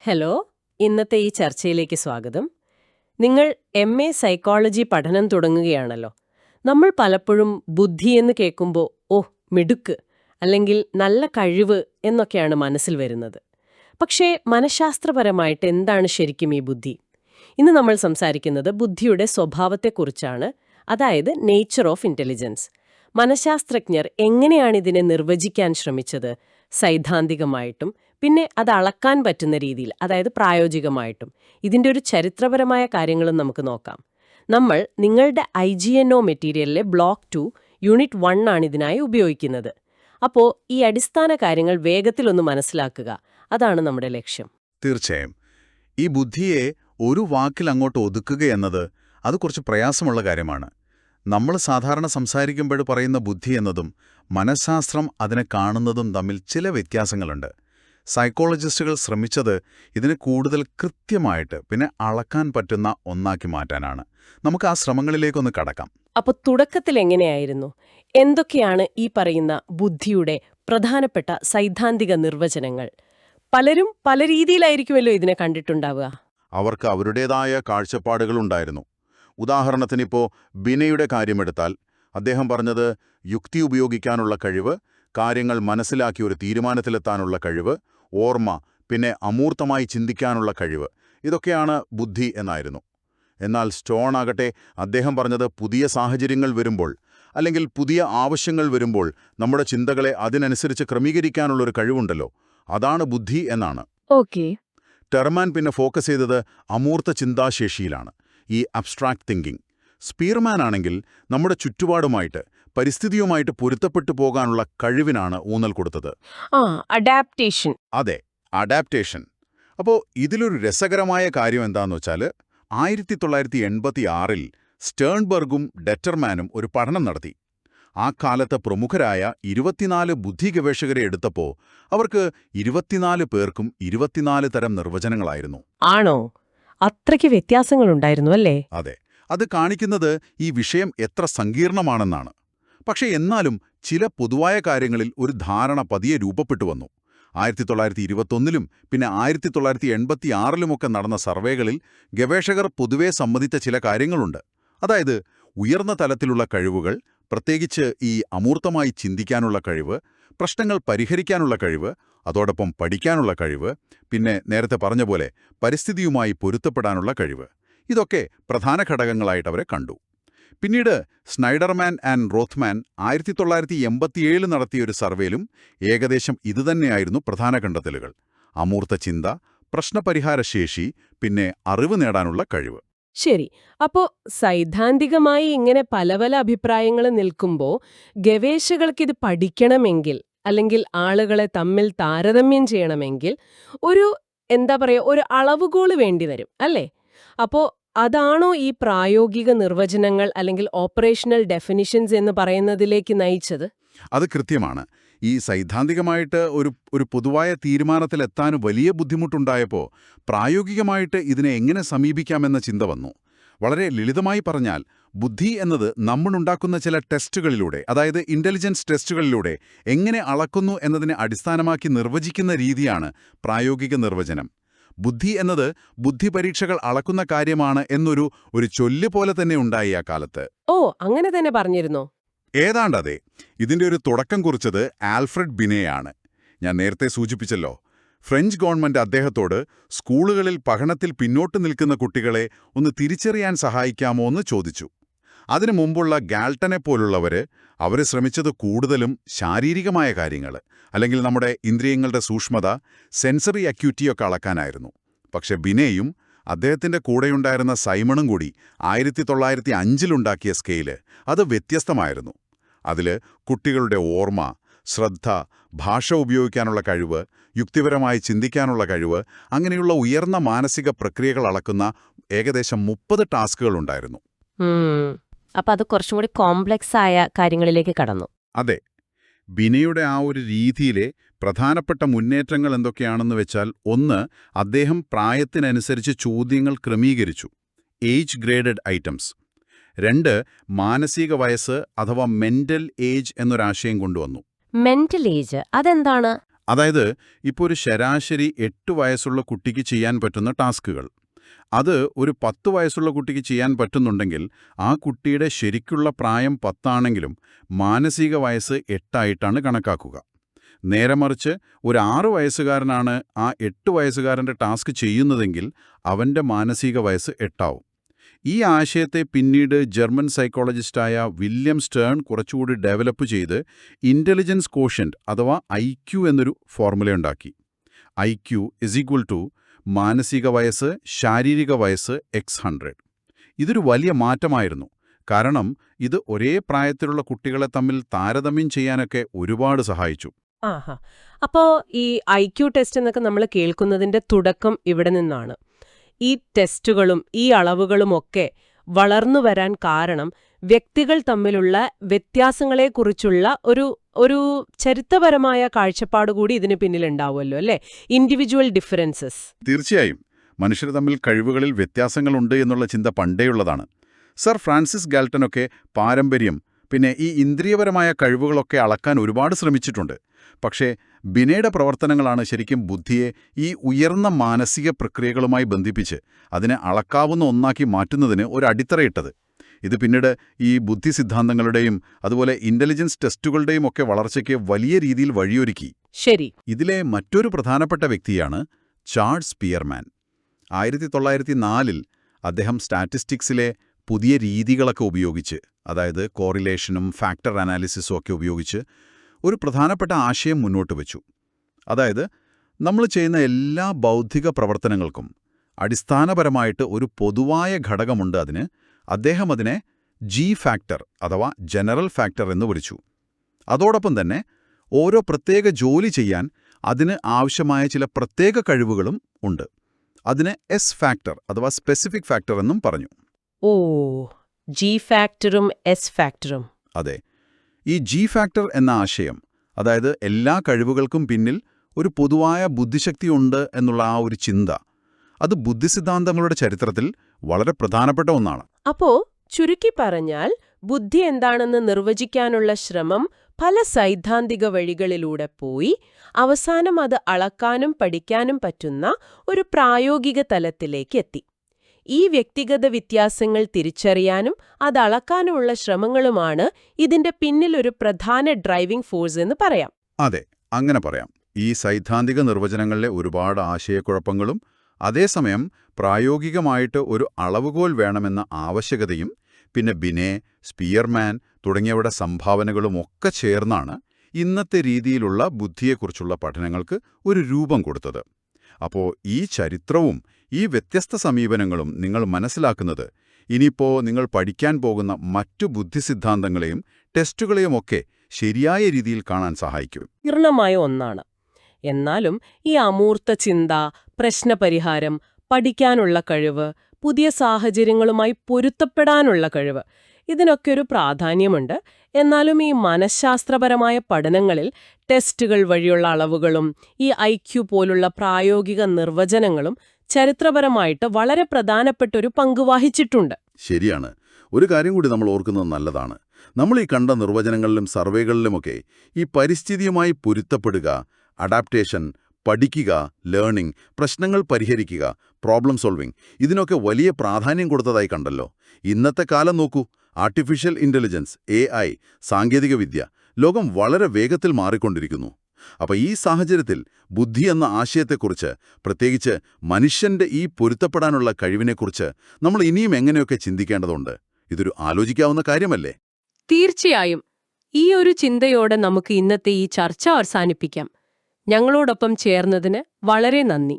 Hello, ഇന്നത്തെ ഈ ചർച്ചയിലേക്ക് സ്വാഗതം. നിങ്ങൾ MA സൈക്കോളജി പഠനം തുടങ്ങുകയാണല്ലോ. നമ്മൾ പലപ്പോഴും ബുദ്ധി എന്ന് കേൾക്കുമ്പോൾ മിടുക്ക് അല്ലെങ്കിൽ നല്ല കഴിവ് എന്നൊക്കെയാണ് മനസ്സിൽ വരുന്നത്. പക്ഷേ മനഃശാസ്ത്രപരമായിട്ട് എന്താണ് ശരിക്കും ഈ ബുദ്ധി? ഇന്ന് നമ്മൾ സംസാരിക്കുന്നത് ബുദ്ധിയുടെ സ്വഭാവത്തെക്കുറിച്ചാണ്, അതായത് നേച്ചർ ഓഫ് ഇന്റലിജൻസ്. മനഃശാസ്ത്രജ്ഞർ എങ്ങനെയാണ് ഇതിനെ നിർവചിക്കാൻ ശ്രമിച്ചത്, സൈദ്ധാന്തികമായിട്ടും പിന്നെ അത് അളക്കാൻ പറ്റുന്ന രീതിയിൽ, അതായത് പ്രായോഗികമായിട്ടും. ഇതിൻ്റെ ഒരു ചരിത്രപരമായ കാര്യങ്ങളും നമുക്ക് നോക്കാം. നമ്മൾ നിങ്ങളുടെ IGNO മെറ്റീരിയലിലെ ബ്ലോക്ക് 2 യൂണിറ്റ് 1 ആണ് ഇതിനായി ഉപയോഗിക്കുന്നത്. അപ്പോൾ ഈ അടിസ്ഥാന കാര്യങ്ങൾ വേഗത്തിലൊന്ന് മനസ്സിലാക്കുക, അതാണ് നമ്മുടെ ലക്ഷ്യം. തീർച്ചയായും. ഈ ബുദ്ധിയെ ഒരു വാക്കിൽ അങ്ങോട്ട് ഒതുക്കുകയെന്നത് അത് കുറച്ച് പ്രയാസമുള്ള കാര്യമാണ്. നമ്മൾ സാധാരണ സംസാരിക്കുമ്പോൾ പറയുന്ന ബുദ്ധി എന്നതും മനഃശാസ്ത്രം അതിനെ കാണുന്നതും തമ്മിൽ ചില വ്യത്യാസങ്ങളുണ്ട്. സൈക്കോളജിസ്റ്റുകൾ ശ്രമിച്ചത് ഇതിനെ കൂടുതൽ കൃത്യമായിട്ട് പിന്നെ അളക്കാൻ പറ്റുന്ന ഒന്നാക്കി മാറ്റാനാണ്. നമുക്ക് ആ ശ്രമങ്ങളിലേക്കൊന്ന് കടക്കാം. അപ്പോൾ തുടക്കത്തിൽ എങ്ങനെയായിരുന്നു? എന്തൊക്കെയാണ് ഈ പറയുന്ന ബുദ്ധിയുടെ പ്രധാനപ്പെട്ട സൈദ്ധാന്തിക നിർവചനങ്ങൾ? പലരും പല രീതിയിലായിരിക്കുമല്ലോ ഇതിനെ കണ്ടിട്ടുണ്ടാവുക. അവർക്ക് അവരുടേതായ കാഴ്ചപ്പാടുകളുണ്ടായിരുന്നു. ഉദാഹരണത്തിനിപ്പോൾ ബിനയുടെ കാര്യമെടുത്താൽ അദ്ദേഹം പറഞ്ഞത് യുക്തി ഉപയോഗിക്കാനുള്ള കഴിവ്, കാര്യങ്ങൾ മനസ്സിലാക്കി ഒരു തീരുമാനത്തിലെത്താനുള്ള കഴിവ്, ഓർമ്മ, പിന്നെ അമൂർത്തമായി ചിന്തിക്കാനുള്ള കഴിവ്, ഇതൊക്കെയാണ് ബുദ്ധി എന്നായിരുന്നു. എന്നാൽ സ്റ്റോൺ ആകട്ടെ അദ്ദേഹം പറഞ്ഞത് പുതിയ സാഹചര്യങ്ങൾ വരുമ്പോൾ അല്ലെങ്കിൽ പുതിയ ആവശ്യങ്ങൾ വരുമ്പോൾ നമ്മുടെ ചിന്തകളെ അതിനനുസരിച്ച് ക്രമീകരിക്കാനുള്ളൊരു കഴിവുണ്ടല്ലോ, അതാണ് ബുദ്ധി എന്നാണ്. ഓക്കേ. ടെർമാൻ പിന്നെ ഫോക്കസ് ചെയ്തത് അമൂർത്ത ചിന്താശേഷിയിലാണ്, ഈ അബ്സ്ട്രാക്ട് തിങ്കിങ്. സ്പീർമാൻ ആണെങ്കിൽ നമ്മുടെ ചുറ്റുപാടുമായിട്ട് പരിസ്ഥിതിയുമായിട്ട് പൊരുത്തപ്പെട്ടു പോകാനുള്ള കഴിവിനാണ് ഊന്നൽ കൊടുത്തത്. അഡാപ്റ്റേഷൻ. അതെ, അഡാപ്റ്റേഷൻ. അപ്പോൾ ഇതിലൊരു രസകരമായ കാര്യം എന്താണെന്ന് വെച്ചാൽ 1986-ൽ സ്റ്റേൺബർഗും ഡെറ്റർമാനും ഒരു പഠനം നടത്തി. ആ കാലത്ത് പ്രമുഖരായ 24 ബുദ്ധി ഗവേഷകരെ എടുത്തപ്പോൾ അവർക്ക് 24 പേർക്കും 24 തരം നിർവചനങ്ങളായിരുന്നു. ആണോ? അത്രയ്ക്ക് വ്യത്യാസങ്ങളുണ്ടായിരുന്നു അല്ലേ? അതെ, അത് കാണിക്കുന്നത് ഈ വിഷയം എത്ര സങ്കീർണമാണെന്നാണ്. പക്ഷേ എന്നാലും ചില പൊതുവായ കാര്യങ്ങളിൽ ഒരു ധാരണ പതിയെ രൂപപ്പെട്ടു വന്നു. 1921-ലും പിന്നെ 1986-ലുമൊക്കെ നടന്ന സർവേകളിൽ ഗവേഷകർ പൊതുവെ സമ്മതിച്ച ചില കാര്യങ്ങളുണ്ട്. അതായത് ഉയർന്ന തലത്തിലുള്ള കഴിവുകൾ, പ്രത്യേകിച്ച് ഈ അമൂർത്തമായി ചിന്തിക്കാനുള്ള കഴിവ്, പ്രശ്നങ്ങൾ പരിഹരിക്കാനുള്ള കഴിവ്, അതോടൊപ്പം പഠിക്കാനുള്ള കഴിവ്, പിന്നെ നേരത്തെ പറഞ്ഞ പോലെ പരിസ്ഥിതിയുമായി പൊരുത്തപ്പെടാനുള്ള കഴിവ്, ഇതൊക്കെ പ്രധാന ഘടകങ്ങളായിട്ട് അവരെ കണ്ടു. പിന്നീട് സ്നൈഡർമാൻ ആൻഡ് റോത്ത്മാൻ 1987 നടത്തിയൊരു സർവേയിലും ഏകദേശം ഇതുതന്നെയായിരുന്നു പ്രധാന കണ്ടെത്തലുകൾ: അമൂർത്ത ചിന്ത, പ്രശ്നപരിഹാരശേഷി, പിന്നെ അറിവ് നേടാനുള്ള കഴിവ്. ശരി. അപ്പോൾ സൈദ്ധാന്തികമായി ഇങ്ങനെ പല പല അഭിപ്രായങ്ങൾ നിൽക്കുമ്പോൾ ഗവേഷകർക്കിത് പഠിക്കണമെങ്കിൽ അല്ലെങ്കിൽ ആളുകളെ തമ്മിൽ താരതമ്യം ചെയ്യണമെങ്കിൽ ഒരു ഒരു അളവുകോല് വേണ്ടിവരും അല്ലേ? അപ്പോൾ അതാണോ ഈ പ്രായോഗിക നിർവചനങ്ങൾ അല്ലെങ്കിൽ ഓപ്പറേഷണൽ ഡെഫിനിഷൻസ് എന്ന് പറയുന്നതിലേക്ക് നയിച്ചത്? അത് കൃത്യമാണ്. ഈ സൈദ്ധാന്തികമായിട്ട് ഒരു പൊതുവായ തീരുമാനത്തിലെത്താൻ വലിയ ബുദ്ധിമുട്ടുണ്ടായപ്പോൾ പ്രായോഗികമായിട്ട് ഇതിനെ എങ്ങനെ സമീപിക്കാമെന്ന ചിന്ത വന്നു. വളരെ ലളിതമായി പറഞ്ഞാൽ, ബുദ്ധി എന്നത് നമ്മളുണ്ടാക്കുന്ന ചില ടെസ്റ്റുകളിലൂടെ, അതായത് ഇന്റലിജൻസ് ടെസ്റ്റുകളിലൂടെ എങ്ങനെ അളക്കുന്നു എന്നതിനെ അടിസ്ഥാനമാക്കി നിർവചിക്കുന്ന രീതിയാണ് പ്രായോഗിക നിർവചനം. ബുദ്ധി എന്നത് ബുദ്ധിപരീക്ഷകൾ അളക്കുന്ന കാര്യമാണ് എന്നൊരു ചൊല്ല് പോലെ തന്നെ ഉണ്ടായി ആ കാലത്ത്. അങ്ങനെ തന്നെ പറഞ്ഞിരുന്നോ? ഏതാണ്ടതെ. ഇതിന്റെ ഒരു തുടക്കം കുറിച്ചത് ആൽഫ്രഡ് ബിനെയാണ്. ഞാൻ നേരത്തെ സൂചിപ്പിച്ചല്ലോ, ഫ്രഞ്ച് ഗവൺമെന്റ് അദ്ദേഹത്തോട് സ്കൂളുകളിൽ പഠനത്തിൽ പിന്നോട്ട് നിൽക്കുന്ന കുട്ടികളെ ഒന്ന് തിരിച്ചറിയാൻ സഹായിക്കാമോ എന്ന് ചോദിച്ചു. അതിനു മുമ്പുള്ള ഗാൽട്ടനെ പോലുള്ളവര് അവർ ശ്രമിച്ചത് കൂടുതലും ശാരീരികമായ കാര്യങ്ങൾ, അല്ലെങ്കിൽ നമ്മുടെ ഇന്ദ്രിയങ്ങളുടെ സൂക്ഷ്മത, സെൻസറി അക്യൂറ്റിയൊക്കെ അളക്കാനായിരുന്നു. പക്ഷെ ബിനെയും അദ്ദേഹത്തിന്റെ കൂടെയുണ്ടായിരുന്ന സൈമണും കൂടി 1905-ലുണ്ടാക്കിയ സ്കെയില് അത് വ്യത്യസ്തമായിരുന്നു. അതിൽ കുട്ടികളുടെ ഓർമ്മ, ശ്രദ്ധ, ഭാഷ ഉപയോഗിക്കാനുള്ള കഴിവ്, യുക്തിപരമായി ചിന്തിക്കാനുള്ള കഴിവ്, അങ്ങനെയുള്ള ഉയർന്ന മാനസിക പ്രക്രിയകൾ അളക്കുന്ന ഏകദേശം 30 ടാസ്കുകളുണ്ടായിരുന്നു. അപ്പം അത് കുറച്ചും കൂടി കോംപ്ലക്സ് ആയ കാര്യങ്ങളിലേക്ക് കടന്നു. അതെ. ബിനെയുടെ ആ ഒരു രീതിയിലെ പ്രധാനപ്പെട്ട മുന്നേറ്റങ്ങൾ എന്തൊക്കെയാണെന്ന് വെച്ചാൽ, ഒന്ന്, അദ്ദേഹം പ്രായത്തിനനുസരിച്ച് ചോദ്യങ്ങൾ ക്രമീകരിച്ചു, ഏജ് ഗ്രേഡഡ് ഐറ്റംസ്. 2, മാനസിക വയസ്സ് അഥവാ മെന്റൽ ഏജ് എന്നൊരാശയം കൊണ്ടുവന്നു. മെന്റൽ ഏജ് അതെന്താണ്? അതായത് ഇപ്പോൾ ഒരു ശരാശരി 8 വയസ്സുള്ള കുട്ടിക്ക് ചെയ്യാൻ പറ്റുന്ന ടാസ്കുകൾ അത് ഒരു 10 വയസ്സുള്ള കുട്ടിക്ക് ചെയ്യാൻ പറ്റുന്നുണ്ടെങ്കിൽ ആ കുട്ടിയുടെ ശരിക്കുള്ള പ്രായം 10 ആണെങ്കിലും മാനസിക വയസ്സ് 8 ആയിട്ടാണ് കണക്കാക്കുക. നേരെ മറിച്ച് ഒരു 6 വയസ്സുകാരനാണ് ആ 8 വയസ്സുകാരൻ്റെ ടാസ്ക് ചെയ്യുന്നതെങ്കിൽ അവൻ്റെ മാനസിക വയസ്സ് 8 ആവും. ഈ ആശയത്തെ പിന്നീട് ജർമ്മൻ സൈക്കോളജിസ്റ്റായ വില്യം സ്റ്റേൺ കുറച്ചുകൂടി ഡെവലപ്പ് ചെയ്ത് ഇൻ്റലിജൻസ് കോഷ്യന്റ് അഥവാ IQ എന്നൊരു ഫോർമുലയുണ്ടാക്കി. IQ = മാനസിക വയസ്സ് ശാരീരിക വയസ്സ് x100. ഇതൊരു വലിയ മാറ്റമായിരുന്നു. കാരണം ഇത് ഒരേ പ്രായത്തിലുള്ള കുട്ടികളെ തമ്മിൽ താരതമ്യം ചെയ്യാനൊക്കെ ഒരുപാട് സഹായിച്ചു. ആഹാ. അപ്പോ ഈ IQ ടെസ്റ്റ് എന്നൊക്കെ നമ്മൾ കേൾക്കുന്നതിന്റെ തുടക്കം ഇവിടെ നിന്നാണ്. ഈ ടെസ്റ്റുകളും ഈ അളവുകളുമൊക്കെ വളർന്നു വരാൻ കാരണം വ്യക്തികൾ തമ്മിലുള്ള വ്യത്യാസങ്ങളെക്കുറിച്ചുള്ള ഒരു ചരിത്രപരമായ കാഴ്ചപ്പാട് കൂടി ഇതിന് പിന്നിലുണ്ടാവുമല്ലോ അല്ലേ? Individual differences. തീർച്ചയായും മനുഷ്യർ തമ്മിൽ കഴിവുകളിൽ വ്യത്യാസങ്ങളുണ്ട് എന്നുള്ള ചിന്ത പണ്ടേയുള്ളതാണ്. സർ ഫ്രാൻസിസ് ഗാൽട്ടനൊക്കെ പാരമ്പര്യം പിന്നെ ഈ ഇന്ദ്രിയപരമായ കഴിവുകളൊക്കെ അളക്കാൻ ഒരുപാട് ശ്രമിച്ചിട്ടുണ്ട്. പക്ഷേ ബിനെയുടെ പ്രവർത്തനങ്ങളാണ് ശരിക്കും ബുദ്ധിയെ ഈ ഉയർന്ന മാനസിക പ്രക്രിയകളുമായി ബന്ധിപ്പിച്ച് അതിനെ അളക്കാവുന്ന ഒന്നാക്കി മാറ്റുന്നതിന് ഒരു അടിത്തറയിട്ടത്. ഇത് പിന്നീട് ഈ ബുദ്ധി സിദ്ധാന്തങ്ങളുടെയും അതുപോലെ ഇൻ്റലിജൻസ് ടെസ്റ്റുകളുടെയും ഒക്കെ വളർച്ചയ്ക്ക് വലിയ രീതിയിൽ വഴിയൊരുക്കി. ശരി. ഇതിലെ മറ്റൊരു പ്രധാനപ്പെട്ട വ്യക്തിയാണ് ചാൾസ് പിയർമാൻ. 1904 അദ്ദേഹം സ്റ്റാറ്റിസ്റ്റിക്സിലെ പുതിയ രീതികളൊക്കെ ഉപയോഗിച്ച്, അതായത് കോറിലേഷനും ഫാക്ടർ അനാലിസിസും ഒക്കെ ഉപയോഗിച്ച് ഒരു പ്രധാനപ്പെട്ട ആശയം മുന്നോട്ട് വച്ചു. അതായത് നമ്മൾ ചെയ്യുന്ന എല്ലാ ബൗദ്ധിക പ്രവർത്തനങ്ങൾക്കും അടിസ്ഥാനപരമായിട്ട് ഒരു പൊതുവായ ഘടകമുണ്ട്. അദ്ദേഹം അതിനെ G ഫാക്ടർ അഥവാ ജനറൽ ഫാക്ടർ എന്ന് വിളിച്ചു. അതോടൊപ്പം തന്നെ ഓരോ പ്രത്യേക ജോലി ചെയ്യാൻ അതിന് ആവശ്യമായ ചില പ്രത്യേക കഴിവുകളും ഉണ്ട്. അതിനെ S ഫാക്ടർ അഥവാ സ്പെസിഫിക് ഫാക്ടർ എന്നും പറഞ്ഞു. ഓ, G ഫാക്ടറും S ഫാക്ടറും. അതെ, ഈ G ഫാക്ടർ എന്ന ആശയം, അതായത് എല്ലാ കഴിവുകൾക്കും പിന്നിൽ ഒരു പൊതുവായ ബുദ്ധിശക്തിയുണ്ട് എന്നുള്ള ആ ഒരു ചിന്ത, അത് ബുദ്ധിസിദ്ധാന്തങ്ങളുടെ ചരിത്രത്തിൽ വളരെ പ്രധാനപ്പെട്ട ഒന്നാണ്. അപ്പോ ചുരുക്കി പറഞ്ഞാൽ ബുദ്ധി എന്താണെന്ന് നിർവചിക്കാനുള്ള ശ്രമം പല സൈദ്ധാന്തിക വഴികളിലൂടെ പോയി അവസാനം അത് അളക്കാനും പഠിക്കാനും പറ്റുന്ന ഒരു പ്രായോഗിക തലത്തിലേക്ക് എത്തി. ഈ വ്യക്തിഗത വ്യത്യാസങ്ങൾ തിരിച്ചറിയാനും അത് അളക്കാനുമുള്ള ശ്രമങ്ങളുമാണ് ഇതിന്റെ പിന്നിൽ ഒരു പ്രധാന ഡ്രൈവിംഗ് ഫോഴ്സ് എന്ന് പറയാം. അതെ, അങ്ങനെ പറയാം. ഈ സൈദ്ധാന്തിക നിർവചനങ്ങളിലെ ഒരുപാട് ആശയക്കുഴപ്പങ്ങളും അതേസമയം പ്രായോഗികമായിട്ട് ഒരു അളവുകോൽ വേണമെന്ന ആവശ്യകതയും പിന്നെ ബിനെ, സ്പിയർമാൻ തുടങ്ങിയവരുടെ സംഭാവനകളും ഒക്കെ ചേർന്നാണ് ഇന്നത്തെ രീതിയിലുള്ള ബുദ്ധിയെക്കുറിച്ചുള്ള പഠനങ്ങൾക്ക് ഒരു രൂപം കൊടുത്തത്. അപ്പോൾ ഈ ചരിത്രവും ഈ വ്യത്യസ്ത സമീപനങ്ങളും നിങ്ങൾ മനസ്സിലാക്കുന്നത് ഇനിയിപ്പോൾ നിങ്ങൾ പഠിക്കാൻ പോകുന്ന മറ്റു ബുദ്ധിസിദ്ധാന്തങ്ങളെയും ടെസ്റ്റുകളെയുമൊക്കെ ശരിയായ രീതിയിൽ കാണാൻ സഹായിക്കും. പൂർണ്ണമായ ഒന്നാണ്. എന്നാലും ഈ അമൂർത്ത ചിന്ത, പ്രശ്നപരിഹാരം, പഠിക്കാനുള്ള കഴിവ്, പുതിയ സാഹചര്യങ്ങളുമായി പൊരുത്തപ്പെടാനുള്ള കഴിവ്, ഇതിനൊക്കെ ഒരു പ്രാധാന്യമുണ്ട്. എന്നാലും ഈ മനഃശാസ്ത്രപരമായ പഠനങ്ങളിൽ ടെസ്റ്റുകൾ വഴിയുള്ള അളവുകളും ഈ IQ പോലുള്ള പ്രായോഗിക നിർവചനങ്ങളും ചരിത്രപരമായിട്ട് വളരെ പ്രധാനപ്പെട്ടൊരു പങ്ക് വഹിച്ചിട്ടുണ്ട്. ശരിയാണ്. ഒരു കാര്യം കൂടി നമ്മൾ ഓർക്കുന്നത് നല്ലതാണ്. നമ്മൾ ഈ കണ്ട നിർവചനങ്ങളിലും സർവേകളിലുമൊക്കെ ഈ പരിസ്ഥിതിയുമായി പൊരുത്തപ്പെടുക, അഡാപ്റ്റേഷൻ, പഠിക്കുക, ലേണിംഗ്, പ്രശ്നങ്ങൾ പരിഹരിക്കുക, പ്രോബ്ലം സോൾവിംഗ്, ഇതിനൊക്കെ വലിയ പ്രാധാന്യം കൊടുത്തതായി കണ്ടല്ലോ. ഇന്നത്തെ കാലം നോക്കൂ. ആർട്ടിഫിഷ്യൽ ഇൻ്റലിജൻസ്, AI, സാങ്കേതികവിദ്യ, ലോകം വളരെ വേഗത്തിൽ മാറിക്കൊണ്ടിരിക്കുന്നു. അപ്പോൾ ഈ സാഹചര്യത്തിൽ ബുദ്ധി എന്ന ആശയത്തെക്കുറിച്ച്, പ്രത്യേകിച്ച് മനുഷ്യന്റെ ഈ പൊരുത്തപ്പെടാനുള്ള കഴിവിനെക്കുറിച്ച് നമ്മൾ ഇനിയും എങ്ങനെയൊക്കെ ചിന്തിക്കേണ്ടതുണ്ട്? ഇതൊരു ആലോചിക്കാവുന്ന കാര്യമല്ലേ? തീർച്ചയായും. ഈ ഒരു ചിന്തയോടെ നമുക്ക് ഇന്നത്തെ ഈ ചർച്ച അവസാനിപ്പിക്കാം. ഞങ്ങളോടൊപ്പം ചേർന്നതിന് വളരെ നന്ദി.